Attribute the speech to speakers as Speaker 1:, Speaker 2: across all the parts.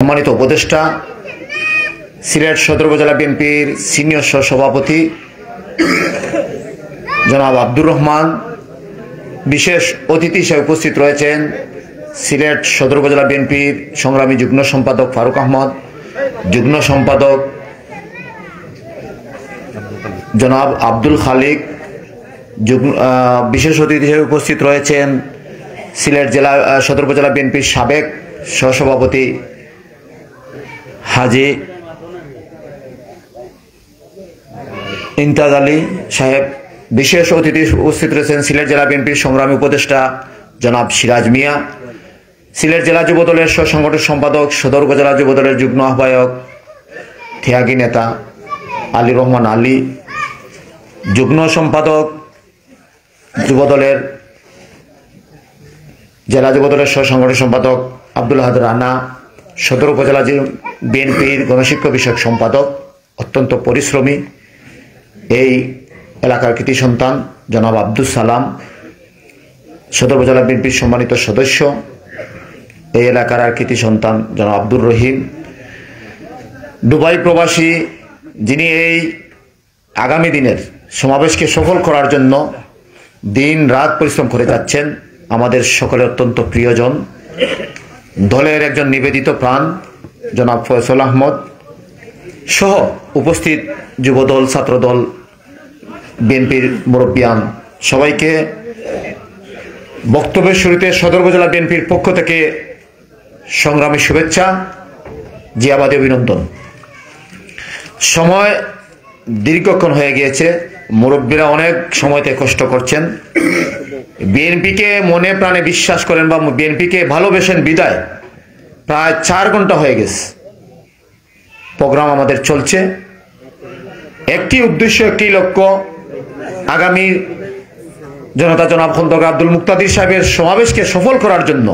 Speaker 1: সম্মানিত উপদেষ্টা, সিলেট সদর উপজেলা বিএনপির সিনিয়র সহসভাপতি জনাব আব্দুর রহমান, বিশেষ অতিথি হিসেবে উপস্থিত রয়েছেন সিলেট সদর উপজেলা বিএনপির সংগ্রামী যুগ্ম সম্পাদক ফারুক আহমদ, যুগ্ম সম্পাদক জনাব আব্দুল খালিক, বিশেষ অতিথি হিসেবে উপস্থিত রয়েছেন সিলেট জেলা সদর উপজেলা বিএনপির সাবেক সহসভাপতি হাজি ইমতাজ আলী সাহেব। বিশেষ অতিথি উপস্থিত রয়েছেন সিলেট জেলা বিএনপির সংগ্রামী উপদেষ্টা জনাব সিরাজ মিয়া, সিলেট জেলা যুবদলের সংগঠন সম্পাদক, সদর উপজেলা যুবদলের যুগ্ম আহ্বায়ক ত্যাগী নেতা আলী রহমান আলী, যুগ্ম সম্পাদক যুবদলের জেলা যুবদলের সংগঠন সম্পাদক আব্দুল হাদ রানা, সদর উপজেলা বিএনপির গণশিক্ষা বিষয়ক সম্পাদক, অত্যন্ত পরিশ্রমী এই এলাকার কৃতি সন্তান জনাব আব্দুল সালাম, সদর উপজেলা বিএনপির সম্মানিত সদস্য, এই এলাকার আর কৃতি সন্তান জনাব আব্দুর রহিম, দুবাই প্রবাসী, যিনি এই আগামী দিনের সমাবেশকে সফল করার জন্য দিন রাত পরিশ্রম করে যাচ্ছেন, আমাদের সকলের অত্যন্ত প্রিয়জন, দলের একজন নিবেদিত প্রাণ জনাব ফয়সল আহমদ সহ উপস্থিত যুবদল, ছাত্রদল, বিএনপির মুরব্বিয়ান, সবাইকে বক্তব্যের শুরুতে সদর উপজেলা বিএনপির পক্ষ থেকে সংগ্রামী শুভেচ্ছা, জিয়াবাদী অভিনন্দন। সময় দীর্ঘক্ষণ হয়ে গিয়েছে, মুরব্বীরা অনেক সময়তে কষ্ট করছেন। বিএনপিকে মনে প্রাণে বিশ্বাস করেন বা বিএনপিকে ভালোবেসেন বিদায় প্রায় 4 ঘন্টা হয়ে গেছে প্রোগ্রাম আমাদের চলছে। একটি উদ্দেশ্য, একটি লক্ষ্য, আগামী জনতা জনাব খন্দকার আব্দুল মুক্তাদির সাহেবের সমাবেশকে সফল করার জন্য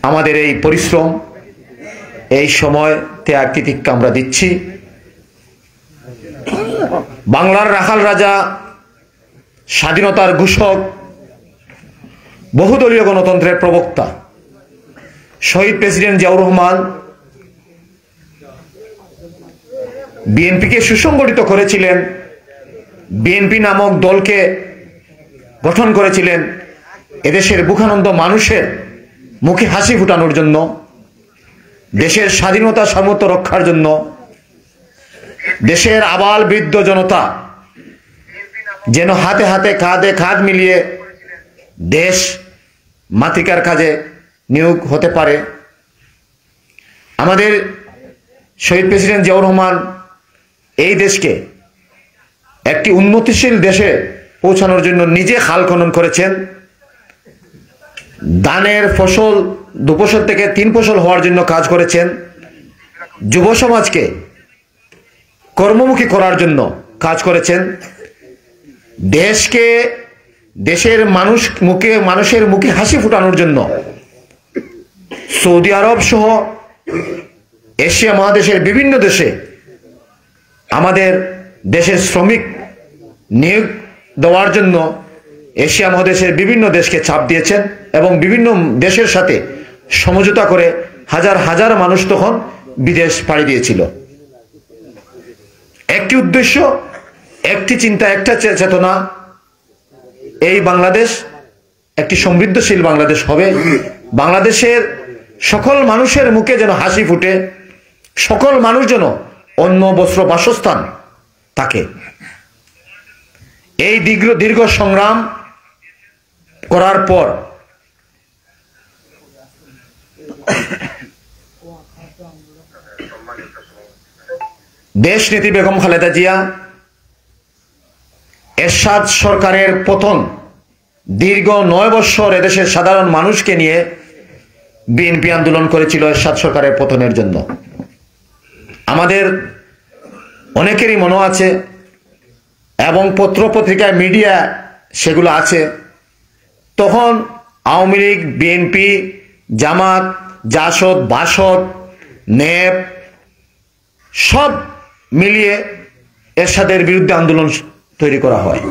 Speaker 1: আমাদের এই পরিশ্রম, এই সময় ত্যাগ তিতিক্ষা আমরা দিচ্ছি। বাংলার রাখাল রাজা, স্বাধীনতার ঘোষক, বহুদলীয় গণতন্ত্রের প্রবক্তা শহীদ প্রেসিডেন্ট জিয়াউর রহমান বিএনপিকে সুসংগঠিত করেছিলেন, বিএনপি নামক দলকে গঠন করেছিলেন এদেশের বুখানন্দ মানুষের মুখে হাসি ফুটানোর জন্য, দেশের স্বাধীনতা সার্বভৌমত্ব রক্ষার জন্য, দেশের আবাল বৃদ্ধ জনতা যেন হাতে হাতে কাঁধে কাঁধ মিলিয়ে দেশ মাতৃকার কাজে নিয়োগ হতে পারে। আমাদের শহীদ প্রেসিডেন্ট জিয়াউর রহমান এই দেশকে একটি উন্নতিশীল দেশে পৌঁছানোর জন্য নিজে খাল খনন করেছেন, ধানের ফসল 2 ফসল থেকে 3 ফসল হওয়ার জন্য কাজ করেছেন, যুব সমাজকে কর্মমুখী করার জন্য কাজ করেছেন, দেশকে দেশের মানুষের মুখে হাসি ফুটানোর জন্য সৌদি আরব সহ এশিয়া মহাদেশের বিভিন্ন দেশে আমাদের দেশের শ্রমিক নিয়োগ দেওয়ার জন্য এশিয়া মহাদেশের বিভিন্ন দেশকে চাপ দিয়েছেন এবং বিভিন্ন দেশের সাথে সমঝোতা করে হাজার হাজার মানুষ তখন বিদেশ পাড়ি দিয়েছিল। একটি উদ্দেশ্য, একটি চিন্তা, একটা চেতনা, এই বাংলাদেশ একটি সমৃদ্ধশীল বাংলাদেশ হবে, বাংলাদেশের সকল মানুষের মুখে যেন হাসি ফুটে, সকল মানুষ যেন অন্ন বস্ত্র বাসস্থান থাকে। এই দীর্ঘ সংগ্রাম করার পর দেশনেত্রী বেগম খালেদা জিয়া, এরশাদ সরকারের পতন, দীর্ঘ 9 বছর এদেশের সাধারণ মানুষকে নিয়ে বিএনপি আন্দোলন করেছিল এরশাদ সরকারের পতনের জন্য। আমাদের অনেকেরই মনে আছে এবং পত্র পত্রিকায় মিডিয়া সেগুলো আছে, তখন আওয়ামী লীগ, বিএনপি, জামাত, জাসদ, বাসদ, নেপ সব মিলিয়ে এরশাদের বিরুদ্ধে আন্দোলন তৈরি করা হয়।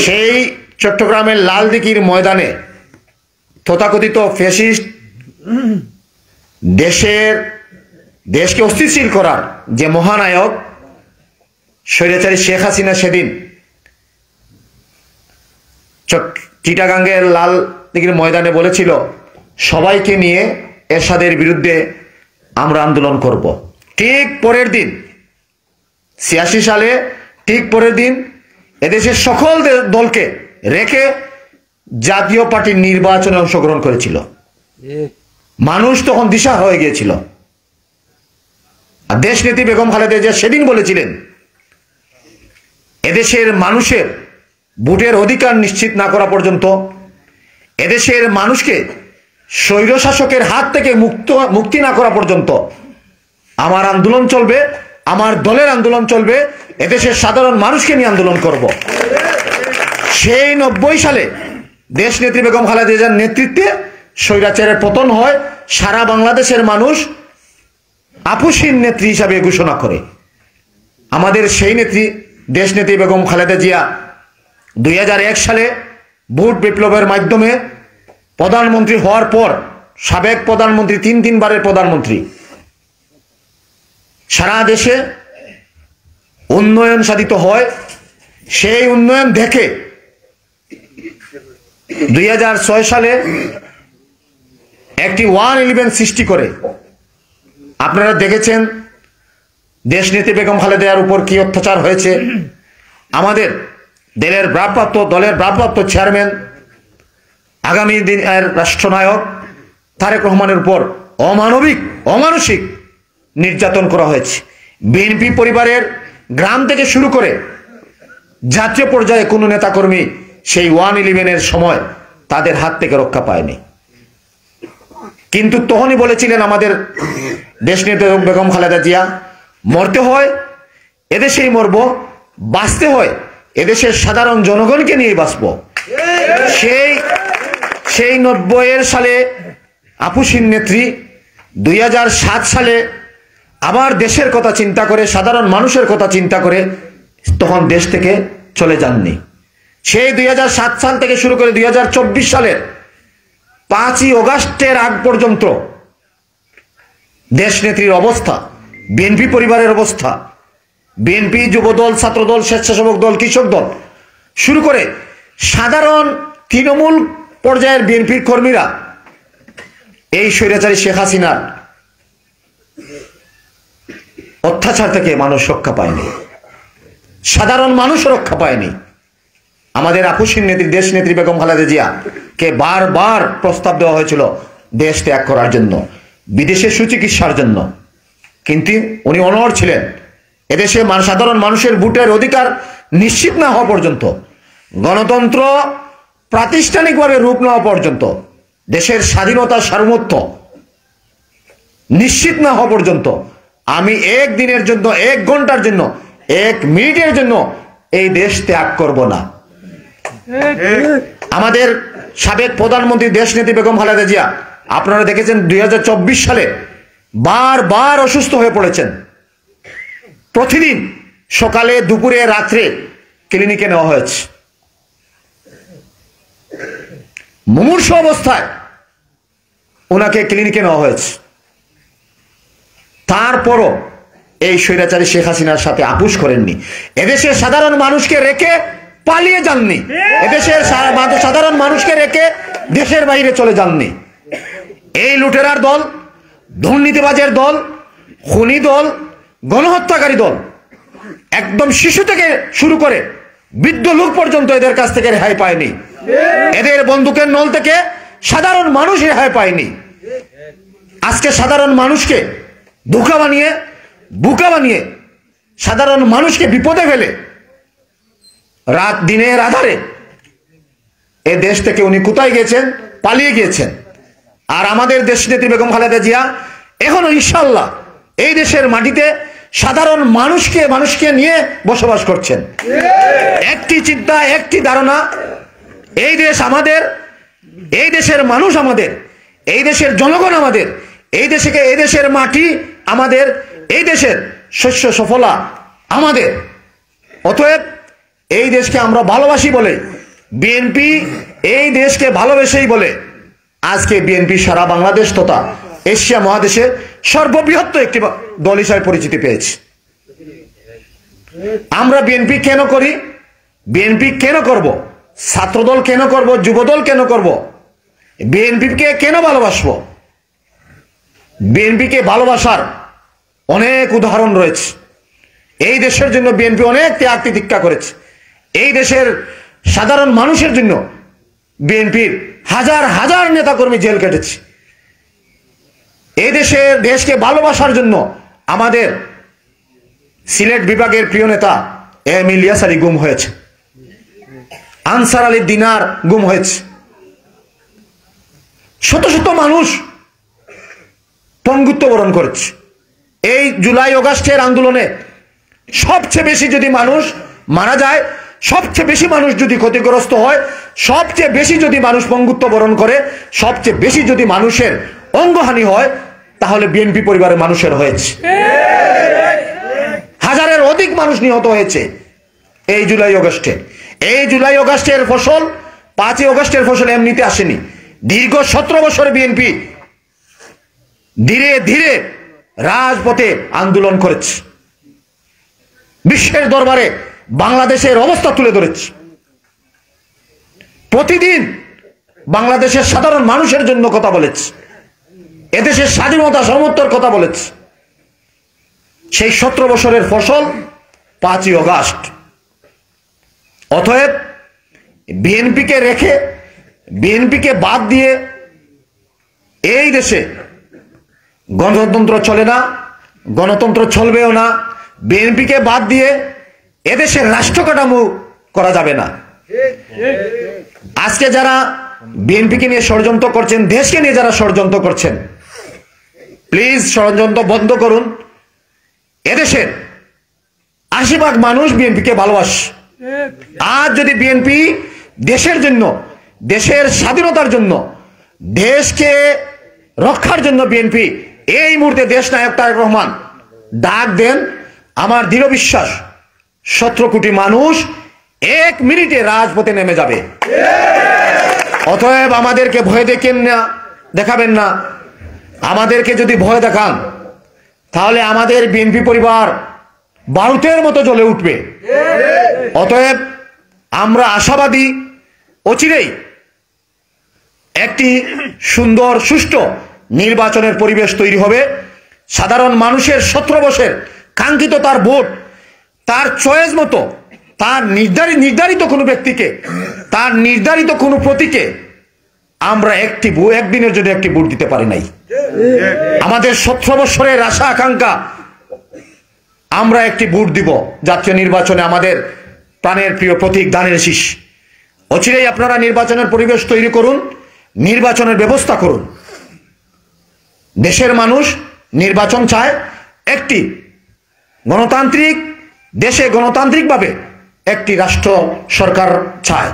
Speaker 1: সেই চট্টগ্রামের লালদিঘির ময়দানে তথাকথিত ফ্যাসিস্ট দেশকে অস্থিতিশীল করার যে মহানায়ক স্বৈরাচারী শেখ হাসিনা সেদিন চিটাগাঙ্গের লাল দিঘির ময়দানে বলেছিল সবাইকে নিয়ে এরশাদের বিরুদ্ধে আমরা আন্দোলন করব। ঠিক পরের দিন ৮৬ সালে ঠিক পরের দিন এদেশের সকল দলকে রেখে জাতীয় পার্টির নির্বাচনে অংশগ্রহণ করেছিল। মানুষ তখন দিশা হয়ে গিয়েছিল। আর দেশনেত্রী বেগম খালেদা জিয়া সেদিন বলেছিলেন এদেশের মানুষের ভোটের অধিকার নিশ্চিত না করা পর্যন্ত, এদেশের মানুষকে স্বৈরশাসকের হাত থেকে মুক্তি না করা পর্যন্ত আমার আন্দোলন চলবে, আমার দলের আন্দোলন চলবে, এদেশের সাধারণ মানুষকে নিয়ে আন্দোলন করব। সেই ৯০ সালে দেশনেত্রী বেগম খালেদা জিয়ার নেতৃত্বে স্বৈরাচারের পতন হয়। সারা বাংলাদেশের মানুষ আপসহীন নেত্রী হিসাবে ঘোষণা করে। আমাদের সেই নেত্রী দেশনেত্রী বেগম খালেদা জিয়া ২০০১ সালে ভোট বিপ্লবের মাধ্যমে প্রধানমন্ত্রী হওয়ার পর সাবেক প্রধানমন্ত্রী, তিনবারের প্রধানমন্ত্রী, সারা দেশে উন্নয়ন সাধিত হয়। সেই উন্নয়ন দেখে ২০০৬ সালে একটি 111 সৃষ্টি করে। আপনারা দেখেছেন দেশনেত্রী বেগম খালেদা জিয়ার উপর কি অত্যাচার হয়েছে। আমাদের দলের ভারপ্রাপ্ত চেয়ারম্যান, আগামী দিনের রাষ্ট্রনায়ক তারেক রহমানের উপর অমানসিক নির্যাতন করা হয়েছে। বিএনপি পরিবারের গ্রাম থেকে শুরু করে জাতীয় পর্যায়ে কোনো নেতাকর্মী সেই 111-এর সময় তাদের হাত থেকে রক্ষা পায়নি। কিন্তু তখনই বলেছিলেন আমাদের দেশনেত্রী বেগম খালেদা জিয়া, মরতে হয় এদেশেই মরব, বাঁচতে হয় এদেশের সাধারণ জনগণকে নিয়ে বাঁচব। সেই ৯০ সালে আপসহীন নেত্রী ২০০৭ সালে আবার দেশের কথা চিন্তা করে, সাধারণ মানুষের কথা চিন্তা করে তখন দেশ থেকে চলে যাননি। সেই ২০০৭ সাল থেকে শুরু করে ২০২৪ সালের ৫ই অগাস্টের আগ পর্যন্ত দেশনেত্রীর অবস্থা, বিএনপি পরিবারের অবস্থা, বিএনপি যুবদল, ছাত্রদল, স্বেচ্ছাসেবক দল, কৃষক দল শুরু করে সাধারণ তৃণমূল পর্যায়ের বিএনপির কর্মীরা এই স্বৈরাচারী শেখ হাসিনার অত্যাচার থেকে মানুষ রক্ষা পায়নি, সাধারণ মানুষ রক্ষা পায়নি। আমাদের আপসহীন নেত্রী দেশনেত্রী বেগম খালেদা জিয়াকে বারবার প্রস্তাব দেওয়া হয়েছিল দেশ ত্যাগ করার জন্য, বিদেশে সুচিকিৎসার জন্য, কিন্তু উনি অনড় ছিলেন। এদেশে সাধারণ মানুষের ভোটের অধিকার নিশ্চিত না হওয়া পর্যন্ত, গণতন্ত্র প্রাতিষ্ঠানিকভাবে রূপ নেওয়া পর্যন্ত, দেশের স্বাধীনতা সার্বভৌমত্ব নিশ্চিত না হওয়া পর্যন্ত আমি এক দিনের জন্য, ১ ঘন্টার জন্য, ১ মিনিটের জন্য এই দেশ ত্যাগ করব না। আমাদের সাবেক প্রধানমন্ত্রী দেশনেত্রী বেগম খালেদা জিয়া আপনারা দেখেছেন ২০২৪ সালে বারবার অসুস্থ হয়ে পড়েছেন। প্রতিদিন সকালে, দুপুরে, রাত্রে ক্লিনিকে নেওয়া হয়েছে। মুমূর্ষু অবস্থায় ওনাকে ক্লিনিকে নেওয়া হয়েছে। তারপরও এই স্বৈরাচারী শেখ হাসিনার সাথে আপোষ করেননি, এদেশের সাধারণ মানুষকে রেখে পালিয়ে যাননি, এদেশের সাধারণ মানুষকে রেখে দেশের বাইরে চলে যাননি। এই লুটেরার দল, দুর্নীতিবাজের দল, খুনি দল, গণহত্যাকারী দল, একদম শিশু থেকে শুরু করে বৃদ্ধ লোক পর্যন্ত এদের কাছ থেকে রেহাই পায়নি। এদের বন্দুকের নল থেকে সাধারণ মানুষ রেহাই পায়নি। আজকে সাধারণ মানুষকে বোকা বানিয়ে সাধারণ মানুষকে বিপদে ফেলে দিনের আধারে এ দেশ থেকে উনি কোথায় গেছেন? পালিয়ে গিয়েছেন। আর আমাদের দেশনেত্রী বেগম খালেদা জিয়া এখনো ইনশাআল্লাহ এই দেশের মাটিতে সাধারণ মানুষকে নিয়ে বসবাস করছেন। একটি চিন্তা, একটি ধারণা, এই দেশ আমাদের, এই দেশের মানুষ আমাদের, এই দেশের জনগণ আমাদের, এই দেশের মাটি আমাদের, এই দেশের শস্য সফলা আমাদের। অতএব এই দেশকে আমরা ভালোবাসি বলে বিএনপি এই দেশকে ভালোবেসেই বলে আজকে বিএনপি সারা বাংলাদেশ তথা এশিয়া মহাদেশের সর্ববৃহৎ একটি দল হিসাবে পরিচিতি পেয়েছে। আমরা বিএনপি কেন করি? বিএনপি কেন করব? ছাত্রদল কেন করব? যুবদল কেন করব? বিএনপিকে কেন ভালোবাসবো? বিএনপিকে ভালোবাসার অনেক উদাহরণ রয়েছে। এই দেশের জন্য বিএনপি অনেক ত্যাগ তিতিক্ষা করেছে। এই দেশের সাধারণ মানুষের জন্য বিএনপির হাজার হাজার নেতাকর্মী জেল কেটেছে। এই দেশকে ভালোবাসার জন্য আমাদের সিলেট বিভাগের প্রিয় নেতা এম ইলিয়াস আলী গুম হয়েছে, আনসার আলী দিনার গুম হয়েছে, শত শত মানুষ পঙ্গুত্ব বরণ করেছে। এই জুলাই আগস্টের আন্দোলনে সবচেয়ে বেশি যদি মানুষ মারা যায়, সবচেয়ে বেশি মানুষ যদি ক্ষতিগ্রস্ত হয়, সবচেয়ে বেশি যদি মানুষ পঙ্গুত্ব বরণ করে, সবচেয়ে বেশি যদি মানুষের অঙ্গহানি হয়, তাহলে বিএনপি পরিবারের মানুষের হয়েছে। হাজারের অধিক মানুষ নিহত হয়েছে এই জুলাই আগস্টে। এই জুলাই আগস্টের ফসল 5ই আগস্টের ফসল এমনিতে আসেনি। দীর্ঘ 17 বছরে বিএনপি ধীরে ধীরে রাজপথে আন্দোলন করেছে, বিশ্বের দরবারে বাংলাদেশের অবস্থা তুলে ধরেছে। প্রতিদিন বাংলাদেশের সাধারণ মানুষের জন্য কথা বলেছে, এদেশের স্বাধীনতা সমর্থনের কথা বলেছে। সেই 17 বছরের ফসল 5ই আগস্ট। অতএব বিএনপিকে রেখে, বিএনপিকে বাদ দিয়ে এই দেশে গণতন্ত্র চলে না, গণতন্ত্র চলবেও না। বিএনপিকে বাদ দিয়ে এদেশের রাষ্ট্র কাঠামো করা যাবে না। আজকে যারা বিএনপিকে নিয়ে ষড়যন্ত্র করছেন, দেশকে নিয়ে যারা ষড়যন্ত্র করছেন, প্লিজ ষড়যন্ত্র বন্ধ করুন। এদেশের 80% মানুষ বিএনপিকে ভালোবাসে। আজ যদি বিএনপি দেশের জন্য, দেশের স্বাধীনতার জন্য, দেশকে রক্ষার জন্য বিএনপি এই মুহূর্তে দেশ নায়ক তারেক রহমান ডাক দেন, আমার দৃঢ় বিশ্বাস 17 কোটি মানুষ 1 মিনিটে রাজপথে নেমে যাবে। অতএব আমাদেরকে ভয় দেখাবেন না। আমাদেরকে যদি ভয় দেখান, তাহলে আমাদের বিএনপি পরিবার বারুদের মতো জ্বলে উঠবে। অতএব আমরা আশাবাদী, অচিরেই একটি সুন্দর সুষ্ঠু নির্বাচনের পরিবেশ তৈরি হবে। সাধারণ মানুষের 17 বছর কাঙ্ক্ষিত তার ভোট, তার চয়েস মতো, তার নির্ধারিত কোনো ব্যক্তিকে, তার নির্ধারিত কোনো প্রতীকে আমরা একদিনের জন্য একটি ভোট দিতে পারি নাই। আমাদের 17 বছরের আশা আকাঙ্ক্ষা, আমরা একটি ভোট দিব জাতীয় নির্বাচনে আমাদের প্রাণের প্রিয় প্রতীক ধানের শীষ। অচিরেই আপনারা নির্বাচনের পরিবেশ তৈরি করুন, নির্বাচনের ব্যবস্থা করুন। দেশের মানুষ নির্বাচন চায়, একটি গণতান্ত্রিক দেশে গণতান্ত্রিকভাবে একটি রাষ্ট্র সরকার চায়,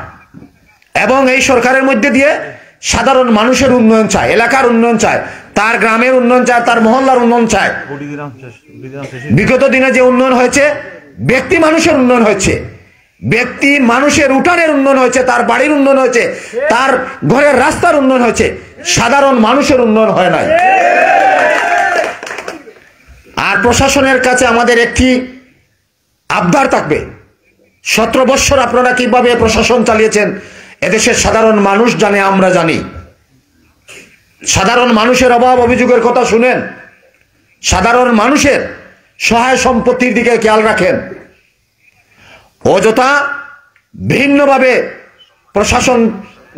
Speaker 1: এবং এই সরকারের মধ্যে দিয়ে সাধারণ মানুষের উন্নয়ন চায়, এলাকার উন্নয়ন চায়, তার গ্রামের উন্নয়ন চায়, তার মহল্লার উন্নয়ন চায়। বিগত দিনে যে উন্নয়ন হয়েছে, ব্যক্তি মানুষের উন্নয়ন হয়েছে, ব্যক্তি মানুষের উঠানের উন্নয়ন হয়েছে, তার বাড়ির উন্নয়ন হয়েছে, তার ঘরের রাস্তার উন্নয়ন হয়েছে, সাধারণ মানুষের উন্নয়ন হয় নাই। আর প্রশাসনের কাছে আমাদের একটি আবদার থাকবে, 17 বছর আপনারা কিভাবে প্রশাসন চালিয়েছেন এদেশের সাধারণ মানুষ জানে, আমরা জানি। সাধারণ মানুষের অভাব অভিযোগের কথা শুনেন, সাধারণ মানুষের সহায় সম্পত্তির দিকে খেয়াল রাখেন। অযথা ভিন্নভাবে প্রশাসন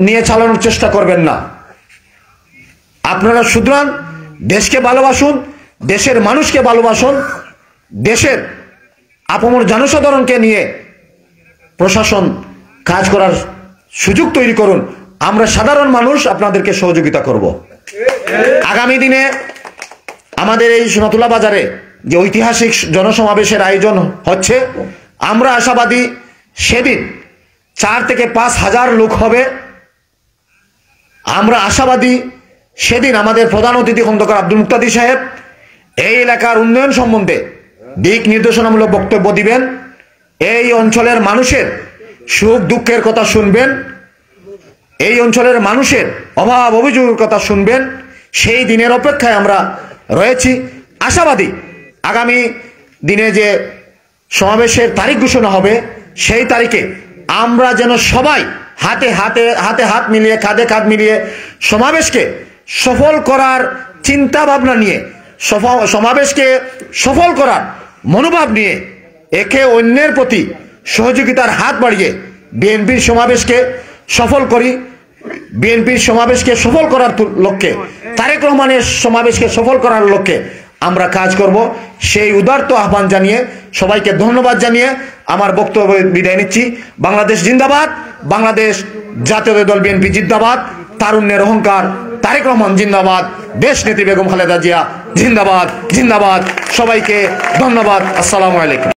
Speaker 1: নিয়ে চালানোর চেষ্টা করবেন না। আপনারা সুতরাং দেশকে ভালোবাসুন, দেশের মানুষকে ভালোবাসুন, দেশের আপমর জনসাধারণকে নিয়ে প্রশাসন কাজ করার সুযোগ তৈরি করুন। আমরা সাধারণ মানুষ আপনাদেরকে সহযোগিতা করব। আগামী দিনে আমাদের এই সোনাতুলা বাজারে যে ঐতিহাসিক জনসমাবেশের আয়োজন হচ্ছে, আমরা আশাবাদী সেদিন 4 থেকে 5 হাজার লোক হবে। আমরা আশাবাদী সেদিন আমাদের প্রধান অতিথি খন্দকার আব্দুল মুক্তাদি সাহেব এই এলাকার উন্নয়ন সম্বন্ধে দিক নির্দেশনামূলক বক্তব্য দিবেন। এই অঞ্চলের মানুষের সুখ দুঃখের কথা শুনবেন, এই অঞ্চলের মানুষের অভাব অভিযোগের কথা শুনবেন, সেই দিনের অপেক্ষায় আমরা রয়েছি, আশাবাদী আগামী দিনে যে সমাবেশের তারিখ ঘোষণা হবে সেই তারিখে আমরা যেন সবাই হাতে হাত মিলিয়ে, কাঁধে কাঁধ মিলিয়ে সমাবেশকে সফল করার চিন্তা ভাবনা নিয়ে, সমাবেশকে সফল করার মনোভাব নিয়ে একে অন্যের প্রতি সহযোগিতার হাত বাড়িয়ে বিএনপির সমাবেশকে সফল করি। বিএনপির সমাবেশকে সফল করার লক্ষ্যে, তারেক রহমানের সমাবেশকে সফল করার লক্ষ্যে আমরা কাজ করব। সেই উদারত আহ্বান জানিয়ে সবাইকে ধন্যবাদ জানিয়ে আমার বক্তব্য বিদায় নিচ্ছি। বাংলাদেশ জিন্দাবাদ, বাংলাদেশ জাতীয় দল বিএনপি জিন্দাবাদ, তারুণ্যের অহংকার তারেক রহমান জিন্দাবাদ, দেশ নেত্রী বেগম খালেদা জিয়া জিন্দাবাদ জিন্দাবাদ। সবাইকে ধন্যবাদ। আসসালামু আলাইকুম।